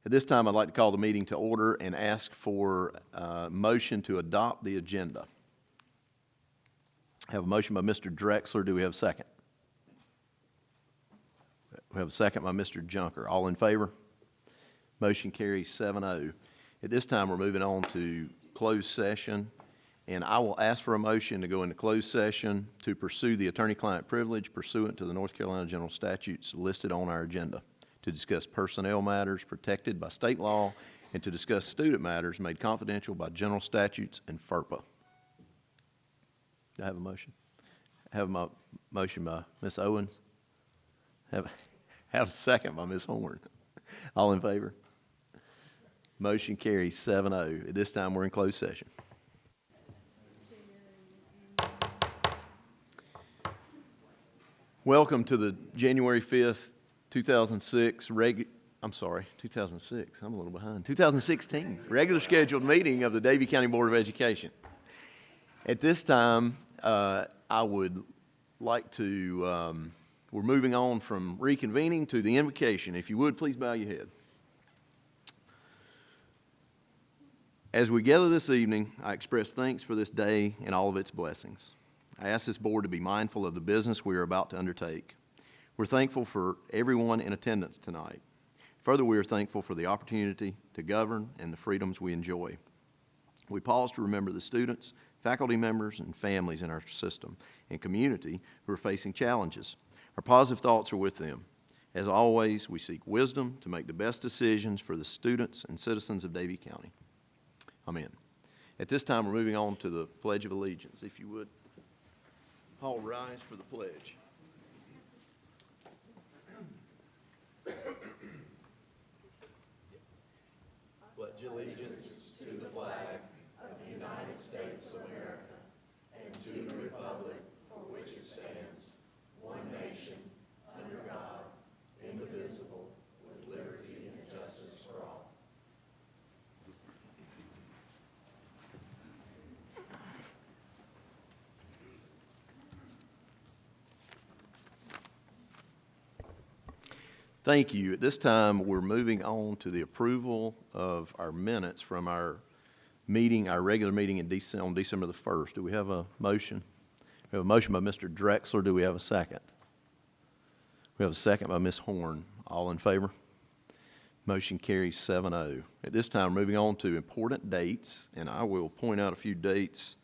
At this time, I'd like to call the meeting to order and ask for a motion to adopt the agenda. I have a motion by Mr. Drexler. Do we have a second? We have a second by Mr. Junker. All in favor? Motion carries 7-0. At this time, we're moving on to closed session, and I will ask for a motion to go into closed session to pursue the attorney-client privilege pursuant to the North Carolina General Statutes listed on our agenda, to discuss personnel matters protected by state law, and to discuss student matters made confidential by general statutes and FERPA. Do I have a motion? I have a motion by Ms. Owens. Have a second by Ms. Horn. All in favor? Motion carries 7-0. At this time, we're in closed session. Welcome to the January 5th, 2006, 2006, I'm a little behind, 2016, regular scheduled meeting of the Davie County Board of Education. At this time, I would like to, we're moving on from reconvening to the invocation. If you would, please bow your head. As we gather this evening, I express thanks for this day and all of its blessings. I ask this board to be mindful of the business we are about to undertake. We're thankful for everyone in attendance tonight. Further, we are thankful for the opportunity to govern and the freedoms we enjoy. We pause to remember the students, faculty members, and families in our system and community who are facing challenges. Our positive thoughts are with them. As always, we seek wisdom to make the best decisions for the students and citizens of Davie County. Amen. At this time, we're moving on to the Pledge of Allegiance. If you would, all rise for the pledge. Pledge allegiance to the flag of the United States of America and to the republic for which it stands, one nation, under God, indivisible, with liberty and justice for all. Thank you. At this time, we're moving on to the approval of our minutes from our meeting, our regular meeting on December the 1st. Do we have a motion? We have a motion by Mr. Drexler. Do we have a second? We have a second by Ms. Horn. All in favor? Motion carries 7-0. At this time, moving on to important dates, and I will point out a few dates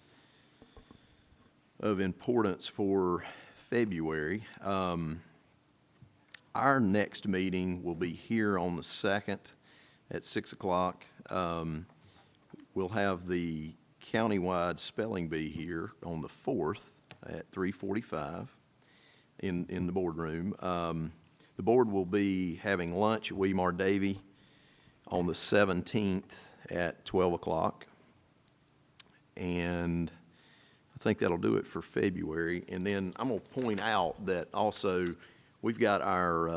of importance for February. Our next meeting will be here on the 2nd at 6 o'clock. We'll have the countywide spelling bee here on the 4th at 3:45 in the boardroom. The board will be having lunch at Weimar Davie on the 17th at 12 o'clock. And I think that'll do it for February. And then I'm going to point out that also we've got our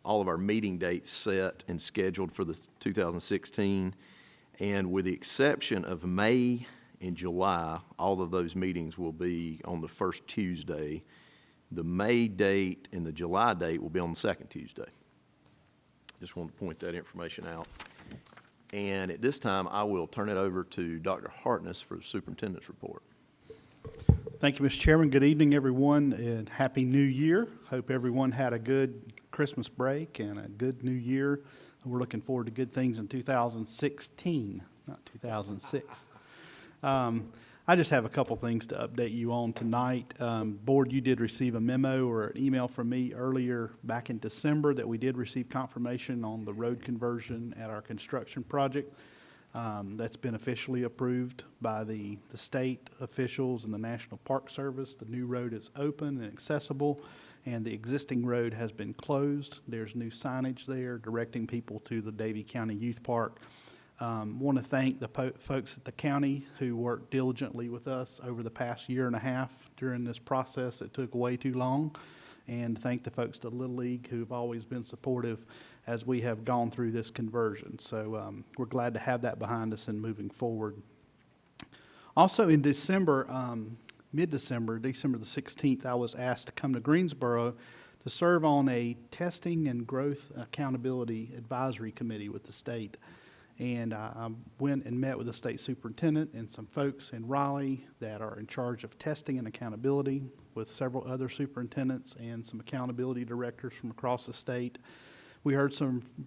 all of our meeting dates set and scheduled for the 2016, and with the exception of May and July, all of those meetings will be on the first Tuesday. The May date and the July date will be on the second Tuesday. Just wanted to point that information out. And at this time, I will turn it over to Dr. Hartness for the Superintendent's Report. Thank you, Mr. Chairman. Good evening, everyone, and Happy New Year. Hope everyone had a good Christmas break and a good New Year. We're looking forward to good things in 2016, not 2006. I just have a couple things to update you on tonight. Board, you did receive a memo or an email from me earlier back in December that we did receive confirmation on the road conversion at our construction project. That's been officially approved by the state officials and the National Park Service. The new road is open and accessible, and the existing road has been closed. There's new signage there directing people to the Davie County Youth Park. Want to thank the folks at the county who worked diligently with us over the past year and a half during this process. It took way too long. And thank the folks at Little League who've always been supportive as we have gone through this conversion. So we're glad to have that behind us and moving forward. Also in December, mid-December, December the 16th, I was asked to come to Greensboro to serve on a Testing and Growth Accountability Advisory Committee with the state. And I went and met with the state superintendent and some folks in Raleigh that are in charge of testing and accountability, with several other superintendents and some accountability directors from across the state. We heard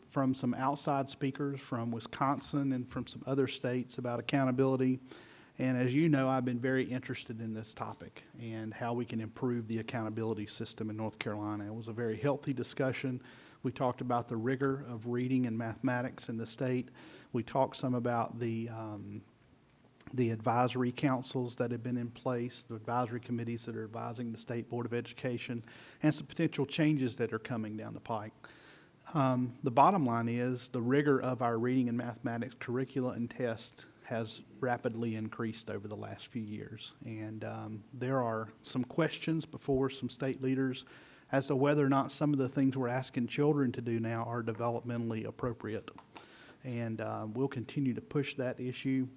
from some outside speakers from Wisconsin and from some other states about accountability. And as you know, I've been very interested in this topic and how we can improve the accountability system in North Carolina. It was a very healthy discussion. We talked about the rigor of reading and mathematics in the state. We talked some about the advisory councils that have been in place, the advisory committees that are advising the State Board of Education, and some potential changes that are coming down the pike. The bottom line is the rigor of our reading and mathematics curricula and tests has rapidly increased over the last few years. And there are some questions before some state leaders as to whether or not some of the things we're asking children to do now are developmentally appropriate. And we'll continue to push that issue.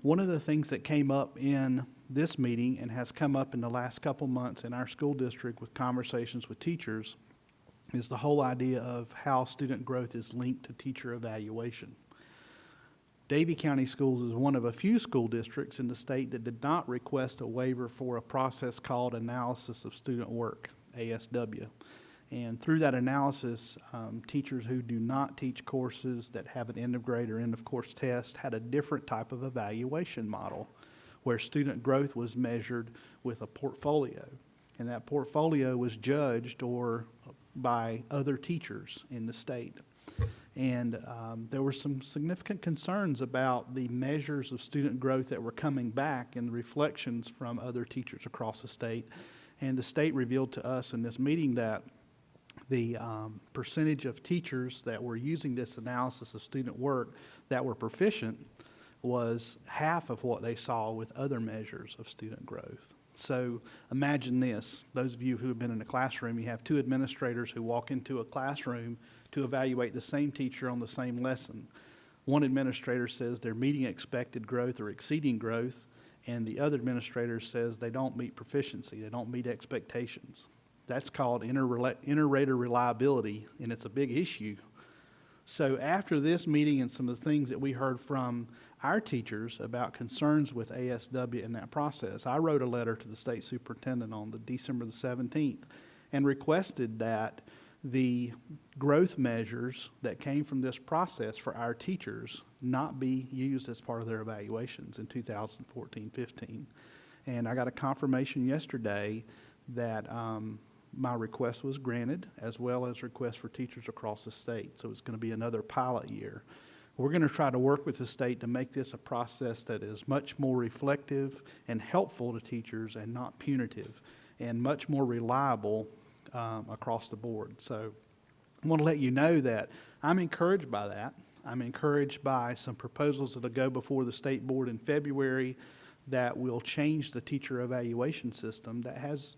One of the things that came up in this meeting and has come up in the last couple months in our school district with conversations with teachers is the whole idea of how student growth is linked to teacher evaluation. Davie County Schools is one of a few school districts in the state that did not request a waiver for a process called Analysis of Student Work, ASW. And through that analysis, teachers who do not teach courses that have an end of grade or end of course test had a different type of evaluation model where student growth was measured with a portfolio. And that portfolio was judged by other teachers in the state. And there were some significant concerns about the measures of student growth that were coming back and the reflections from other teachers across the state. And the state revealed to us in this meeting that the percentage of teachers that were using this analysis of student work that were proficient was half of what they saw with other measures of student growth. So imagine this, those of you who have been in a classroom, you have two administrators who walk into a classroom to evaluate the same teacher on the same lesson. One administrator says they're meeting expected growth or exceeding growth, and the other administrator says they don't meet proficiency, they don't meet expectations. That's called inter-rater reliability, and it's a big issue. So after this meeting and some of the things that we heard from our teachers about concerns with ASW in that process, I wrote a letter to the state superintendent on December the 17th and requested that the growth measures that came from this process for our teachers not be used as part of their evaluations in 2014-15. And I got a confirmation yesterday that my request was granted, as well as requests for teachers across the state. So it's going to be another pilot year. We're going to try to work with the state to make this a process that is much more reflective and helpful to teachers and not punitive, and much more reliable across the board. So I want to let you know that I'm encouraged by that. I'm encouraged by some proposals that will go before the state board in February that will change the teacher evaluation system that has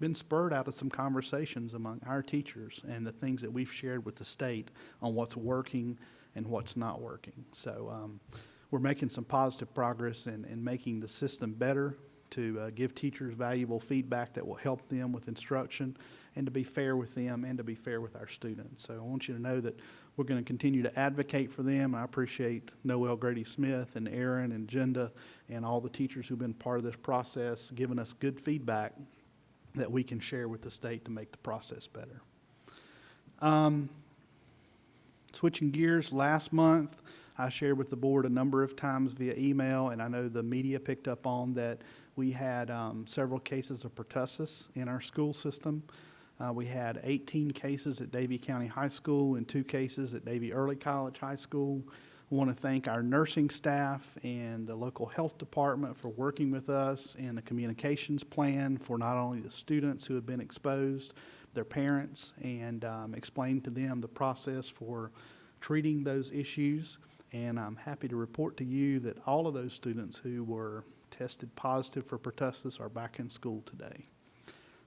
been spurred out of some conversations among our teachers and the things that we've shared with the state on what's working and what's not working. So we're making some positive progress in making the system better, to give teachers valuable feedback that will help them with instruction, and to be fair with them and to be fair with our students. So I want you to know that we're going to continue to advocate for them. I appreciate Noel Grady-Smith and Aaron and Jenda and all the teachers who've been part of this process, giving us good feedback that we can share with the state to make the process better. Switching gears, last month I shared with the board a number of times via email, and I know the media picked up on that we had several cases of pertussis in our school system. We had 18 cases at Davie County High School and 2 cases at Davie Early College High School. I want to thank our nursing staff and the local health department for working with us and the communications plan for not only the students who have been exposed, their parents, and explain to them the process for treating those issues. And I'm happy to report to you that all of those students who were tested positive for pertussis are back in school today.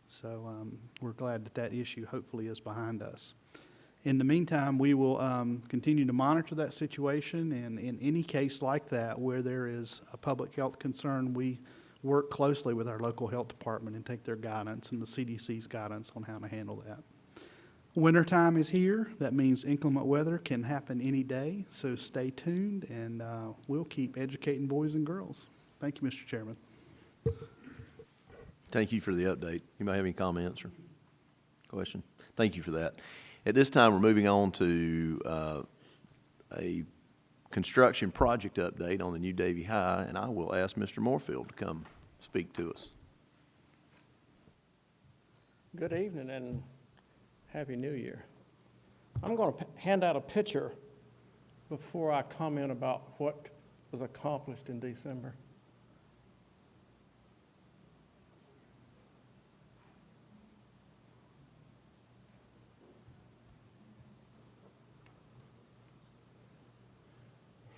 So we're glad that that issue hopefully is behind us. In the meantime, we will continue to monitor that situation, and in any case like that where there is a public health concern, we work closely with our local health department and take their guidance and the CDC's guidance on how to handle that. Wintertime is here. That means inclement weather can happen any day, so stay tuned, and we'll keep educating boys and girls. Thank you, Mr. Chairman. Thank you for the update. You might have any comments or question? Thank you for that. At this time, we're moving on to a construction project update on the new Davie High, and I will ask Mr. Moorfield to come speak to us. Good evening and Happy New Year. I'm going to hand out a picture before I comment about what was accomplished in December.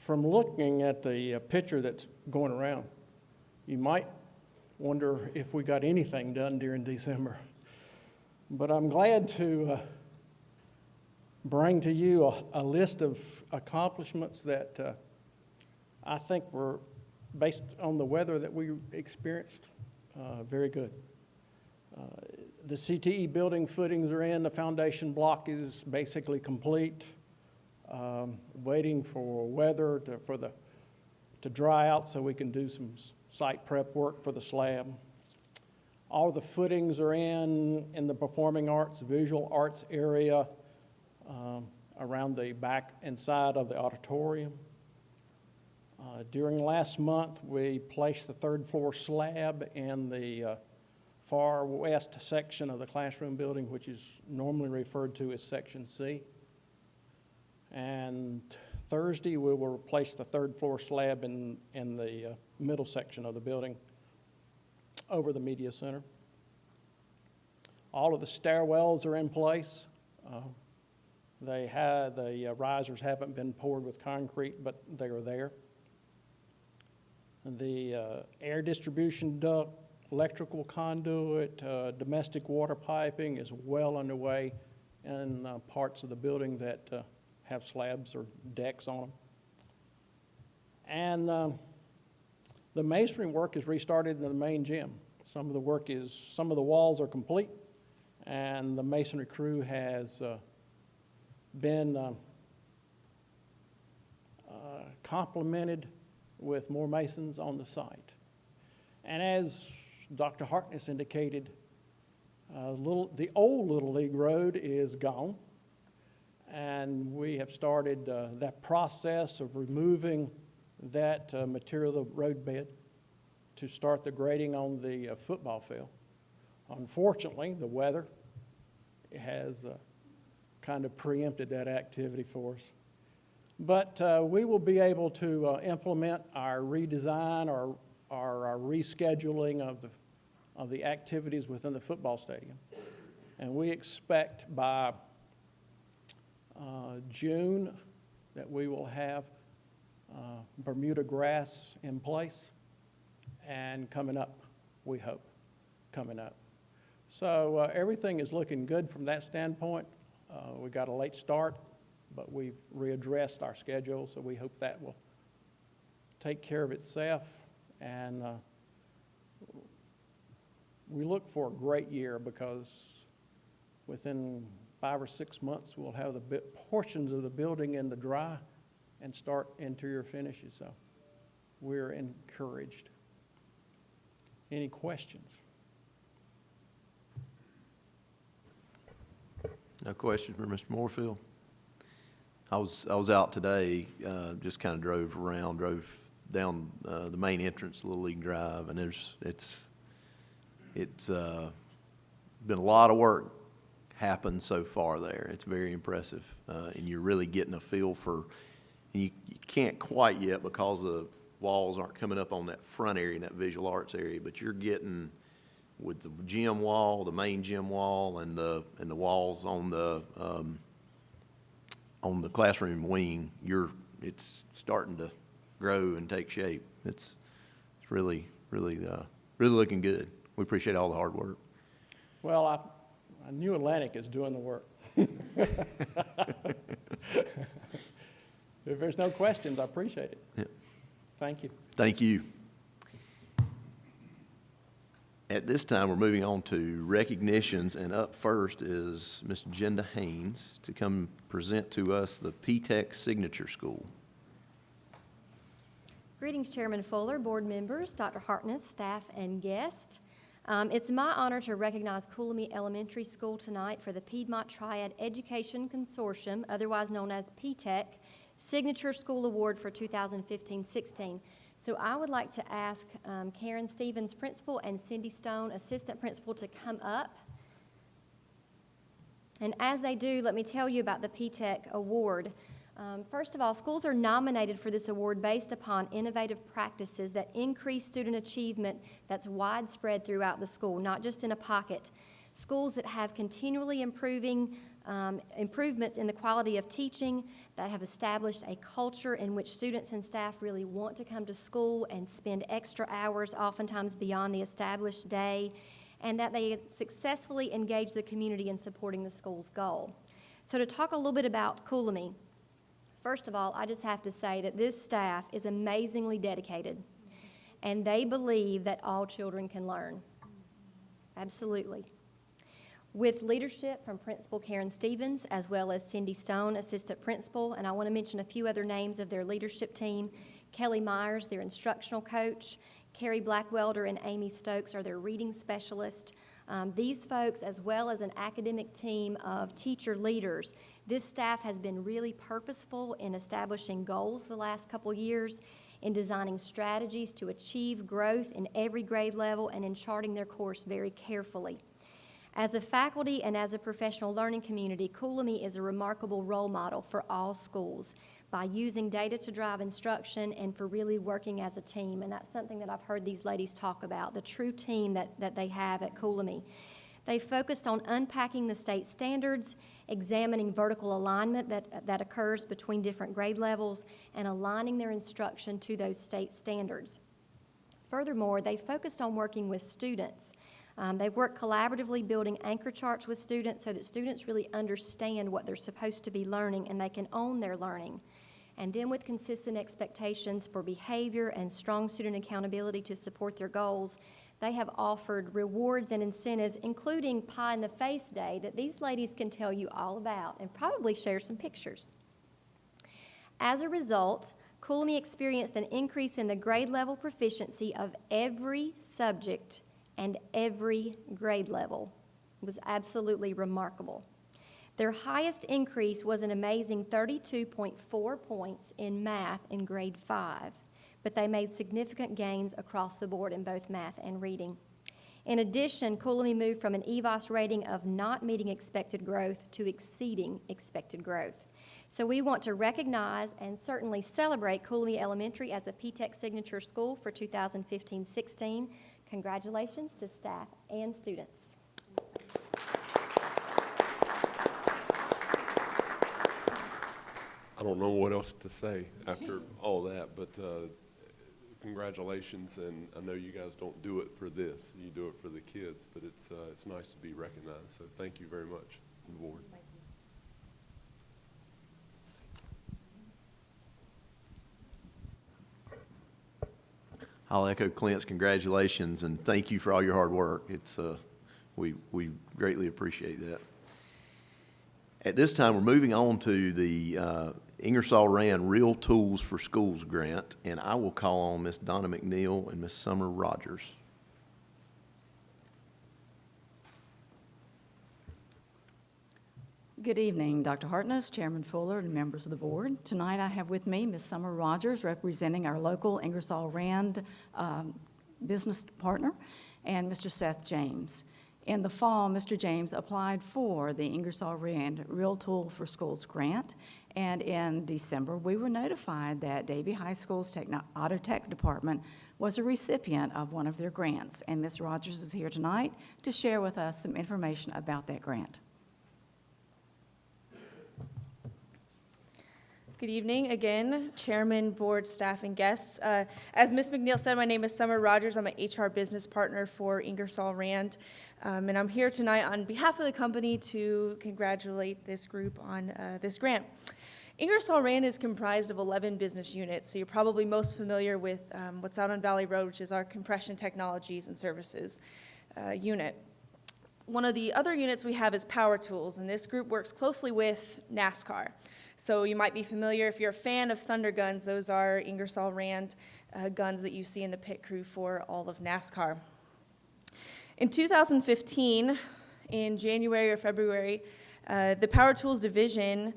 From looking at the picture that's going around, you might wonder if we got anything done during December. But I'm glad to bring to you a list of accomplishments that I think were, based on the weather that we experienced, very good. The CTE building footings are in, the foundation block is basically complete. Waiting for weather to dry out so we can do some site prep work for the slab. All the footings are in the performing arts, visual arts area around the back and side of the auditorium. During last month, we placed the third floor slab in the far west section of the classroom building, which is normally referred to as Section C. And Thursday, we will replace the third floor slab in the middle section of the building over the media center. All of the stairwells are in place. The risers haven't been poured with concrete, but they are there. The air distribution duct, electrical conduit, domestic water piping is well underway in parts of the building that have slabs or decks on them. And the masonry work is restarted in the main gym. Some of the walls are complete, and the masonry crew has been complemented with more masons on the site. And as Dr. Harkness indicated, the old Little League Road is gone. And we have started that process of removing that material, the road bed, to start the grading on the football field. Unfortunately, the weather has kind of preempted that activity for us. But we will be able to implement our redesign or our rescheduling of the activities within the football stadium. And we expect by June that we will have Bermuda grass in place and coming up, we hope, coming up. So everything is looking good from that standpoint. We got a late start, but we've readdressed our schedule, so we hope that will take care of itself. And we look for a great year because within 5 or 6 months, we'll have the portions of the building in the dry and start interior finishes. So we're encouraged. Any questions? No questions for Mr. Moorfield? I was out today, just kind of drove down the main entrance, Little League Drive, and it's been a lot of work happened so far there. It's very impressive, and you're really getting a feel for, and you can't quite yet because the walls aren't coming up on that front area, that visual arts area, but you're getting with the gym wall, the main gym wall, and the walls on the classroom wing. It's starting to grow and take shape. It's really looking good. We appreciate all the hard work. Well, I knew Atlantic is doing the work. If there's no questions, I appreciate it. Yeah. Thank you. Thank you. At this time, we're moving on to recognitions, and up first is Ms. Jenda Haynes to come present to us the PTech Signature School. Greetings, Chairman Fuller, board members, Dr. Hartness, staff, and guests. It's my honor to recognize Coolamy Elementary School tonight for the Piedmont Triad Education Consortium, otherwise known as PTech, Signature School Award for 2015-16. So I would like to ask Karen Stevens, principal, and Cindy Stone, assistant principal, to come up. And as they do, let me tell you about the PTech Award. First of all, schools are nominated for this award based upon innovative practices that increase student achievement that's widespread throughout the school, not just in a pocket. Schools that have continually improvements in the quality of teaching, that have established a culture in which students and staff really want to come to school and spend extra hours, oftentimes beyond the established day, and that they successfully engage the community in supporting the school's goal. So to talk a little bit about Coolamy, first of all, I just have to say that this staff is amazingly dedicated, and they believe that all children can learn. Absolutely. With leadership from Principal Karen Stevens, as well as Cindy Stone, Assistant Principal, and I want to mention a few other names of their leadership team. Kelly Myers, their instructional coach. Carrie Blackwelder and Amy Stokes are their reading specialist. These folks, as well as an academic team of teacher leaders, this staff has been really purposeful in establishing goals the last couple years, in designing strategies to achieve growth in every grade level, and in charting their course very carefully. As a faculty and as a professional learning community, Coolamy is a remarkable role model for all schools by using data to drive instruction and for really working as a team. And that's something that I've heard these ladies talk about, the true team that they have at Coolamy. They focused on unpacking the state standards, examining vertical alignment that occurs between different grade levels, and aligning their instruction to those state standards. Furthermore, they focused on working with students. They've worked collaboratively building anchor charts with students so that students really understand what they're supposed to be learning and they can own their learning. And then with consistent expectations for behavior and strong student accountability to support their goals, they have offered rewards and incentives, including Pie in the Face Day, that these ladies can tell you all about and probably share some pictures. As a result, Coolamy experienced an increase in the grade level proficiency of every subject and every grade level. It was absolutely remarkable. Their highest increase was an amazing 32.4 points in math in grade 5, but they made significant gains across the board in both math and reading. In addition, Coolamy moved from an EVOS rating of not meeting expected growth to exceeding expected growth. So we want to recognize and certainly celebrate Coolamy Elementary as a PTech Signature School for 2015-16. Congratulations to staff and students. I don't know what else to say after all that, but congratulations, and I know you guys don't do it for this, you do it for the kids, but it's nice to be recognized, so thank you very much, the board. I'll echo Clint's congratulations and thank you for all your hard work. We greatly appreciate that. At this time, we're moving on to the Ingersoll Rand Real Tools for Schools grant, and I will call on Ms. Donna McNeil and Ms. Summer Rogers. Good evening, Dr. Hartness, Chairman Fuller, and members of the board. Tonight I have with me Ms. Summer Rogers, representing our local Ingersoll Rand business partner, and Mr. Seth James. In the fall, Mr. James applied for the Ingersoll Rand Real Tool for Schools grant, and in December, we were notified that Davie High School's Auto Tech department was a recipient of one of their grants, and Ms. Rogers is here tonight to share with us some information about that grant. Good evening again, Chairman, board, staff, and guests. As Ms. McNeil said, my name is Summer Rogers. I'm an HR business partner for Ingersoll Rand, and I'm here tonight on behalf of the company to congratulate this group on this grant. Ingersoll Rand is comprised of 11 business units, so you're probably most familiar with what's out on Valley Road, which is our compression technologies and services. unit. One of the other units we have is Power Tools, and this group works closely with NASCAR. So you might be familiar, if you're a fan of Thunder Guns, those are Ingersoll Rand guns that you see in the pit crew for all of NASCAR. In 2015, in January or February, the Power Tools division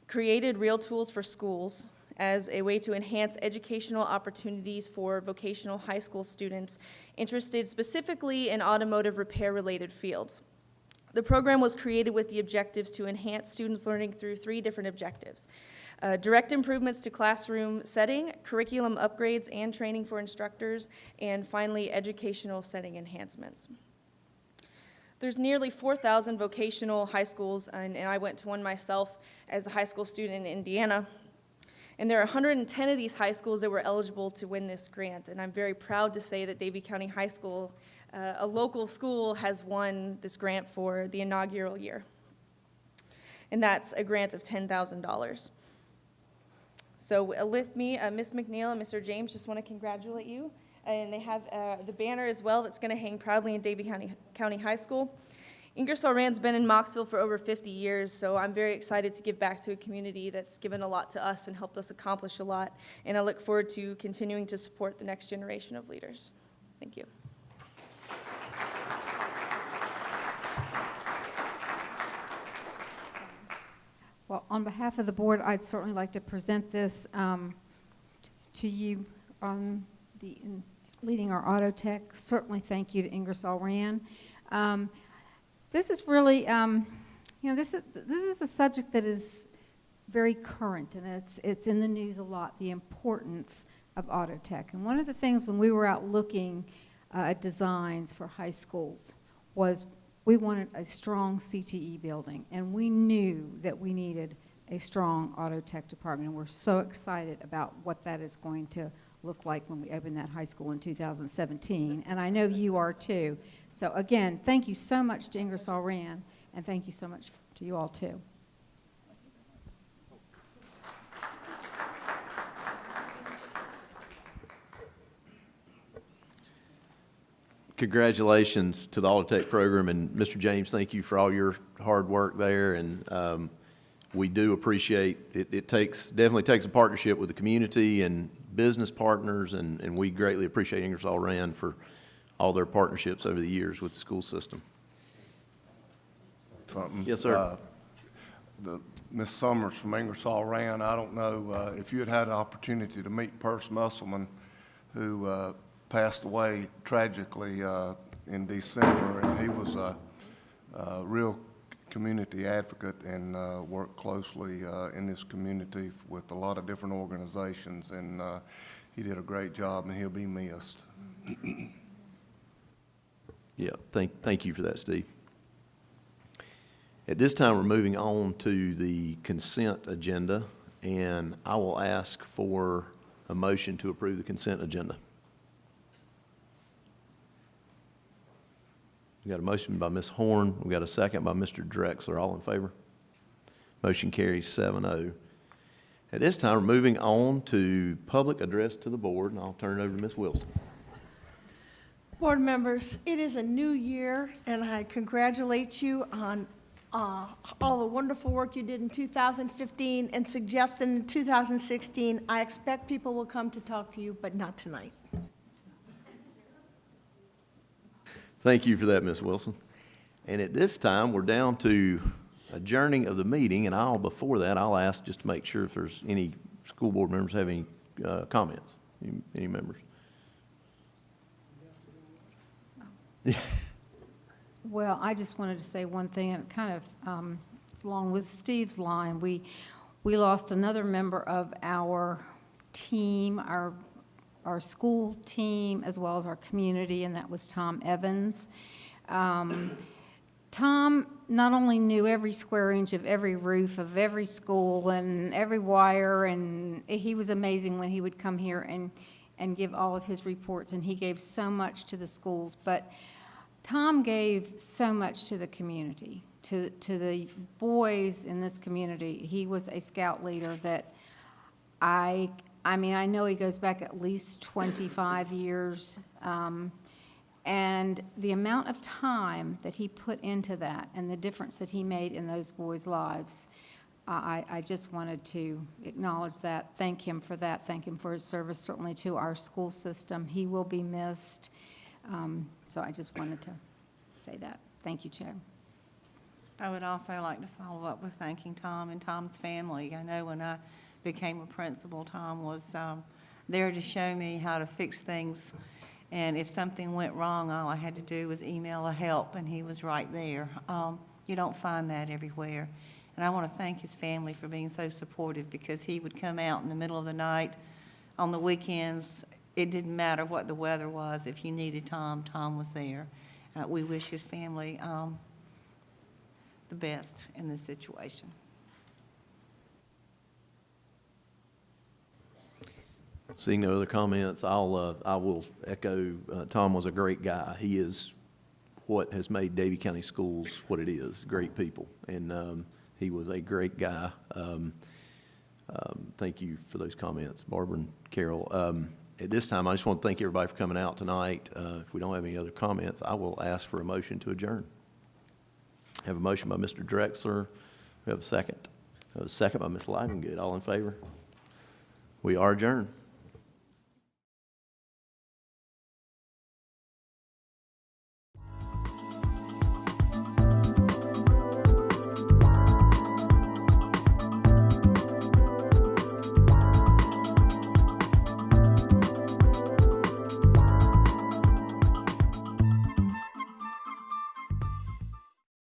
created Real Tools for Schools as a way to enhance educational opportunities for vocational high school students interested specifically in automotive repair-related fields. The program was created with the objectives to enhance students' learning through 3 different objectives: direct improvements to classroom setting, curriculum upgrades and training for instructors, and finally, educational setting enhancements. There's nearly 4,000 vocational high schools, and I went to one myself as a high school student in Indiana. And there are 110 of these high schools that were eligible to win this grant, and I'm very proud to say that Davie County High School, a local school, has won this grant for the inaugural year. And that's a grant of $10,000. So with me, Ms. McNeil and Mr. James just want to congratulate you. And they have the banner as well that's going to hang proudly in Davie County High School. Ingersoll Rand's been in Mocksville for over 50 years, so I'm very excited to give back to a community that's given a lot to us and helped us accomplish a lot. And I look forward to continuing to support the next generation of leaders. Thank you. Well, on behalf of the board, I'd certainly like to present this to you on in leading our auto tech. Certainly thank you to Ingersoll Rand. This is really, this is a subject that is very current, and it's in the news a lot, the importance of auto tech. And one of the things when we were out looking at designs for high schools was we wanted a strong CTE building, and we knew that we needed a strong auto tech department, and we're so excited about what that is going to look like when we open that high school in 2017, and I know you are too. So again, thank you so much to Ingersoll Rand, and thank you so much to you all too. Congratulations to the Auto-Tech program, and Mr. James, thank you for all your hard work there, and we do appreciate it. It definitely takes a partnership with the community and business partners, and we greatly appreciate Ingersoll Rand for all their partnerships over the years with the school system. Something. Yes, sir. Ms. Summers from Ingersoll Rand, I don't know if you had the opportunity to meet Perce Musselman, who passed away tragically in December, and he was a real community advocate and worked closely in this community with a lot of different organizations, and he did a great job, and he'll be missed. Yeah, thank you for that, Steve. At this time, we're moving on to the consent agenda, and I will ask for a motion to approve the consent agenda. We got a motion by Ms. Horn. We got a second by Mr. Drexler. All in favor? Motion carries 7-0. At this time, we're moving on to public address to the board, and I'll turn it over to Ms. Wilson. Board members, it is a new year, and I congratulate you on all the wonderful work you did in 2015 and suggest in 2016. I expect people will come to talk to you, but not tonight. Thank you for that, Ms. Wilson. And at this time, we're down to adjourning of the meeting, and before that, I'll ask just to make sure if there's any school board members have any comments, any members. Well, I just wanted to say one thing, and kind of it's along with Steve's line. We lost another member of our team, our school team, as well as our community, and that was Tom Evans. Tom not only knew every square inch of every roof of every school and every wire, and he was amazing when he would come here and give all of his reports, and he gave so much to the schools. But Tom gave so much to the community, to the boys in this community. He was a scout leader that I mean, I know he goes back at least 25 years, And the amount of time that he put into that and the difference that he made in those boys' lives, I just wanted to acknowledge that, thank him for that, thank him for his service, certainly to our school system. He will be missed. So I just wanted to say that. Thank you, Chair. I would also like to follow up with thanking Tom and Tom's family. I know when I became a principal, Tom was there to show me how to fix things. And if something went wrong, all I had to do was email a help, and he was right there. You don't find that everywhere. And I want to thank his family for being so supportive, because he would come out in the middle of the night, on the weekends. It didn't matter what the weather was. If you needed Tom, Tom was there. We wish his family the best in this situation. Seeing no other comments, I will echo, Tom was a great guy. He is what has made Davie County Schools what it is, great people. And he was a great guy. Thank you for those comments, Barbara and Carol. At this time, I just want to thank everybody for coming out tonight. If we don't have any other comments, I will ask for a motion to adjourn. I have a motion by Mr. Drexler. We have a second. I have a second by Ms. Livengood. All in favor? We are adjourned.